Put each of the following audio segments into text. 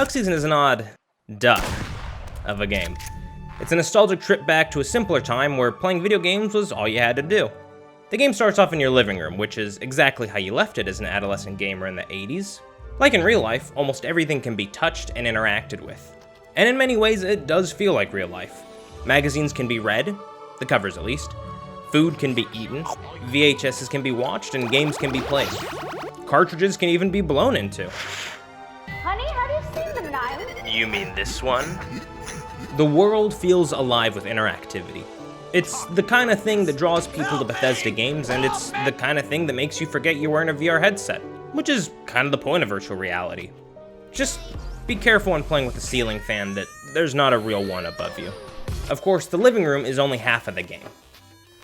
Duck Season is an odd duck of a game. It's a nostalgic trip back to a simpler time where playing video games was all you had to do. The game starts off in your living room, which is exactly how you left it as an adolescent gamer in the 80s. Like in real life, almost everything can be touched and interacted with. And in many ways, it does feel like real life. Magazines can be read, the covers at least. Food can be eaten, VHSs can be watched, and games can be played. Cartridges can even be blown into. Honey, have you seen the knife? You mean this one? The world feels alive with interactivity. It's the kind of thing that draws people to Bethesda games, and it's the kind of thing that makes you forget you're wearing a VR headset, which is kind of the point of virtual reality. Just be careful when playing with a ceiling fan that there's not a real one above you. Of course, the living room is only half of the game.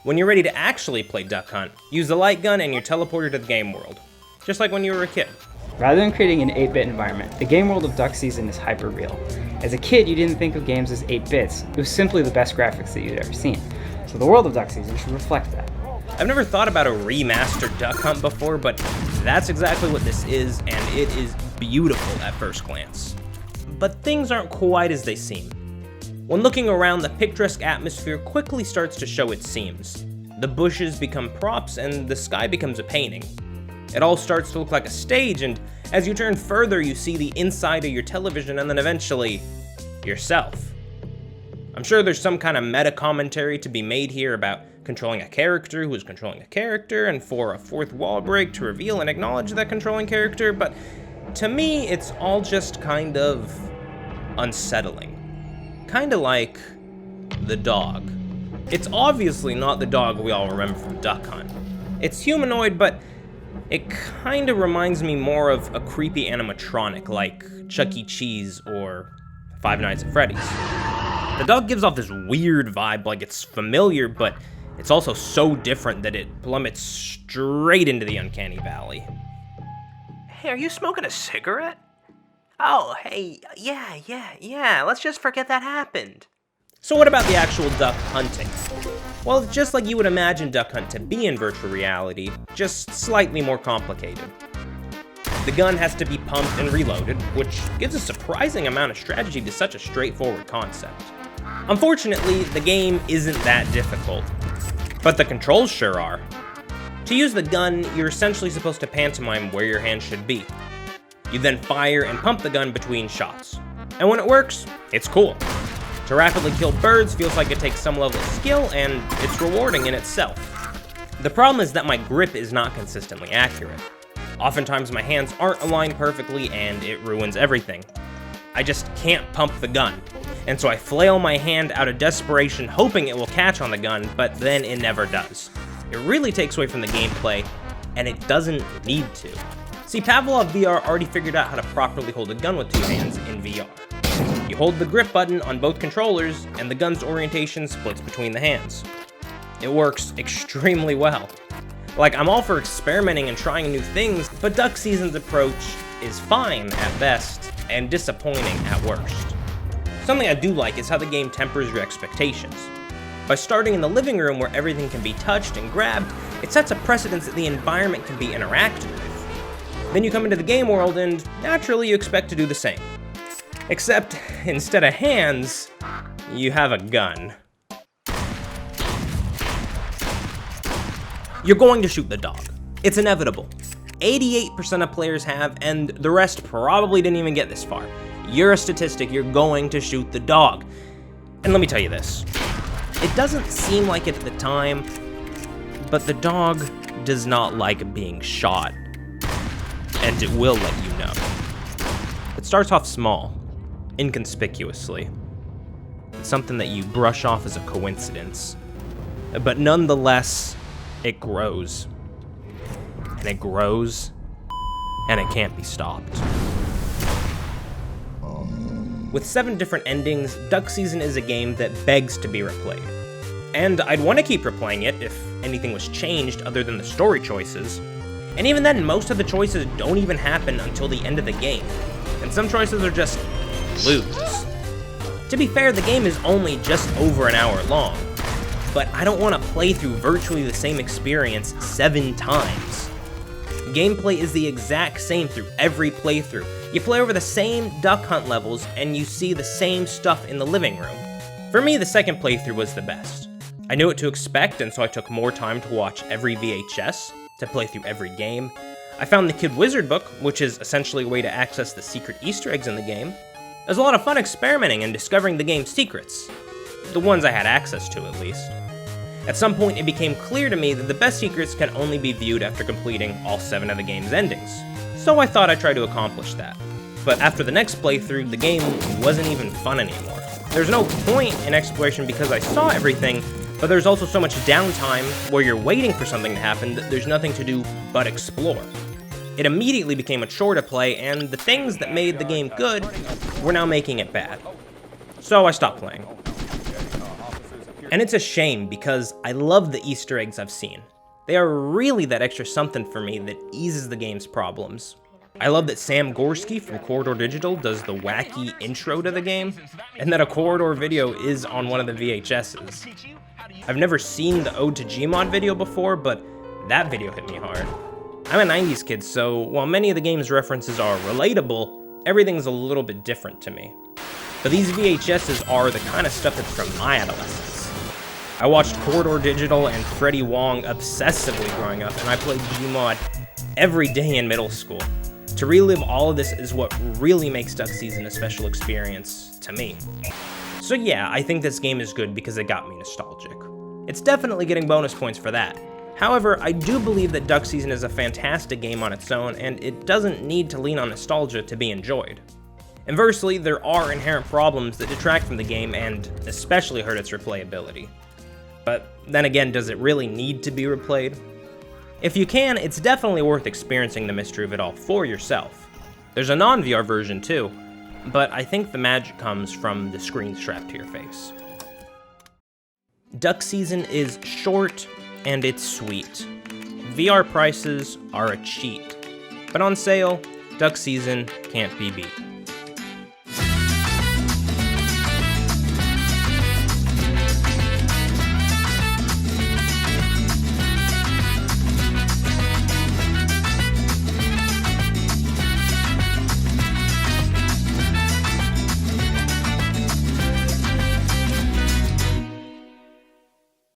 When you're ready to actually play Duck Hunt, use the light gun and you're teleported to the game world, just like when you were a kid. Rather than creating an 8-bit environment, the game world of Duck Season is hyper-real. As a kid, you didn't think of games as 8 bits, it was simply the best graphics that you'd ever seen. So the world of Duck Season should reflect that. I've never thought about a remastered Duck Hunt before, but that's exactly what this is, and it is beautiful at first glance. But things aren't quite as they seem. When looking around, the picturesque atmosphere quickly starts to show its seams. The bushes become props, and the sky becomes a painting. It all starts to look like a stage, and as you turn further, you see the inside of your television, and then eventually, yourself. I'm sure there's some kind of meta commentary to be made here about controlling a character who is controlling a character, and for a fourth wall break to reveal and acknowledge that controlling character, but to me, it's all just kind of unsettling. Kinda like the dog. It's obviously not the dog we all remember from Duck Hunt. It's humanoid, but it kinda reminds me more of a creepy animatronic like Chuck E. Cheese or Five Nights at Freddy's. The dog gives off this weird vibe, like it's familiar, but it's also so different that it plummets straight into the uncanny valley. Hey, are you smoking a cigarette? Oh, hey, yeah, let's just forget that happened. So what about the actual duck hunting? Well, it's just like you would imagine Duck Hunt to be in virtual reality, just slightly more complicated. The gun has to be pumped and reloaded, which gives a surprising amount of strategy to such a straightforward concept. Unfortunately, the game isn't that difficult, but the controls sure are. To use the gun, you're essentially supposed to pantomime where your hand should be. You then fire and pump the gun between shots. And when it works, it's cool. To rapidly kill birds feels like it takes some level of skill, and it's rewarding in itself. The problem is that my grip is not consistently accurate. Oftentimes my hands aren't aligned perfectly, and it ruins everything. I just can't pump the gun, and so I flail my hand out of desperation hoping it will catch on the gun, but then it never does. It really takes away from the gameplay, and it doesn't need to. See, Pavlov VR already figured out how to properly hold a gun with 2 hands in VR. You hold the grip button on both controllers, and the gun's orientation splits between the hands. It works extremely well. Like, I'm all for experimenting and trying new things, but Duck Season's approach is fine at best, and disappointing at worst. Something I do like is how the game tempers your expectations. By starting in the living room where everything can be touched and grabbed, it sets a precedence that the environment can be interacted with. Then you come into the game world and naturally you expect to do the same. Except, instead of hands, you have a gun. You're going to shoot the dog. It's inevitable. 88% of players have, and the rest probably didn't even get this far. You're a statistic, you're going to shoot the dog. And let me tell you this. It doesn't seem like it at the time, but the dog does not like being shot. And it will let you know. It starts off small, inconspicuously. It's something that you brush off as a coincidence. But nonetheless, it grows. And it grows, and it can't be stopped. With 7 different endings, Duck Season is a game that begs to be replayed. And I'd want to keep replaying it if anything was changed other than the story choices. And even then, most of the choices don't even happen until the end of the game, and some choices are just lose. To be fair, the game is only just over an hour long, but I don't want to play through virtually the same experience 7 times. Gameplay is the exact same through every playthrough, You play over the same duck hunt levels and you see the same stuff in the living room. For me, the second playthrough was the best. I knew what to expect, and so I took more time to watch every VHS, to play through every game. I found the Kid Wizard book, which is essentially a way to access the secret Easter eggs in the game. It was a lot of fun experimenting and discovering the game's secrets. The ones I had access to, at least. At some point, it became clear to me that the best secrets can only be viewed after completing all 7 of the game's endings. So I thought I'd try to accomplish that. But after the next playthrough, the game wasn't even fun anymore. There's no point in exploration because I saw everything, but there's also so much downtime where you're waiting for something to happen that there's nothing to do but explore. It immediately became a chore to play, and the things that made the game good were now making it bad. So I stopped playing. And it's a shame because I love the Easter eggs I've seen. They are really that extra something for me that eases the game's problems. I love that Sam Gorski from Corridor Digital does the wacky intro to the game, and that a Corridor video is on one of the VHSs. I've never seen the Ode to Gmod video before, but that video hit me hard. I'm a 90s kid, so while many of the game's references are relatable, everything's a little bit different to me. But these VHSs are the kind of stuff that's from my adolescence. I watched Corridor Digital and Freddie Wong obsessively growing up, and I played Gmod every day in middle school. To relive all of this is what really makes Duck Season a special experience to me. So yeah, I think this game is good because it got me nostalgic. It's definitely getting bonus points for that. However, I do believe that Duck Season is a fantastic game on its own, and it doesn't need to lean on nostalgia to be enjoyed. Inversely, there are inherent problems that detract from the game and especially hurt its replayability. But then again, does it really need to be replayed? If you can, it's definitely worth experiencing the mystery of it all for yourself. There's a non-VR version too, but I think the magic comes from the screen strapped to your face. Duck Season is short and it's sweet. VR prices are a cheat, but on sale, Duck Season can't be beat.